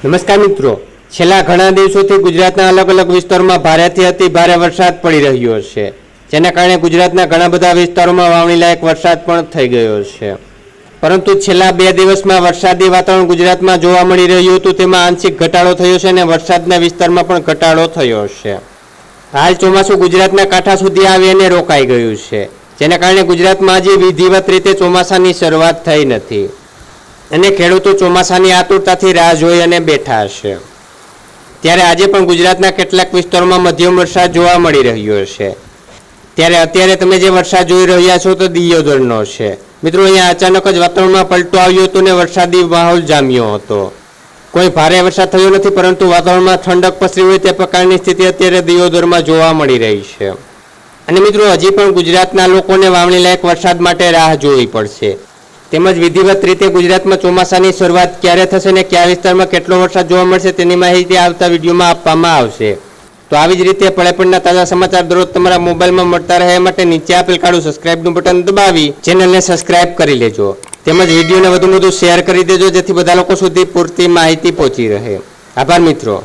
નમસ્કાર મિત્રો, છેલ્લા ઘણા દિવસોથી ગુજરાતના અલગ અલગ વિસ્તારોમાં ભારેથી અતિ ભારે વરસાદ પડી રહ્યો છે, જેના કારણે ગુજરાતના ઘણા બધા વિસ્તારોમાં વાવણી લાયક વરસાદ પણ થઈ ગયો છે. પરંતુ છેલ્લા 2 દિવસમાં વરસાદી વાતાવરણ ગુજરાતમાં જોવા મળી રહ્યું હતું, તેમાં આંશિક ઘટાડો થયો છે અને વરસાદના વિસ્તારમાં પણ ઘટાડો થયો છે. હાલ ચોમાસું ગુજરાતના કાંઠા સુધી આવી અને રોકાઈ ગયું છે, જેના કારણે ગુજરાતમાં હજી વિધિવત રીતે ચોમાસાની શરૂઆત થઈ નથી અને ખેડૂતો ચોમાસાની આતુરતાથી રાહ જોઈ અને બેઠા છે. ત્યારે આજે પણ ગુજરાતના કેટલાક વિસ્તારોમાં મધ્યમ વરસાદ જોવા મળી રહ્યો છે. ત્યારે અત્યારે તમે જે વરસાદ જોઈ રહ્યા છો તો દિયોદરનો છે. મિત્રો, અહીંયા અચાનક જ વાતાવરણમાં પલટો આવ્યો હતો અને વરસાદી માહોલ જામ્યો હતો. કોઈ ભારે વરસાદ થયો નથી, પરંતુ વાતાવરણમાં ઠંડક પસરી હોય તે પ્રકારની સ્થિતિ અત્યારે દિયોદરમાં જોવા મળી રહી છે. અને મિત્રો, હજી પણ ગુજરાતના લોકોને વાવણી લાયક વરસાદ માટે રાહ જોવી પડશે. તેમજ વિધિવત રીતે ગુજરાતમાં ચોમાસાની શરૂઆત ક્યારે થશે અને કયા વિસ્તારમાં કેટલો વરસાદ જોવા મળશે તેની માહિતી આવતા વિડીયોમાં આપવામાં આવશે. તો આવી જ રીતે પળેપળના તાજા સમાચાર દરરોજ તમારા મોબાઈલમાં મળતા રહે માટે નીચે આપેલ કાળું સબસ્ક્રાઇબનું બટન દબાવી ચેનલને સબસ્ક્રાઇબ કરી લેજો. તેમજ વિડીયોને વધુ શેર કરી દેજો, જેથી બધા લોકો સુધી પૂરતી માહિતી પહોંચી રહે. આભાર મિત્રો.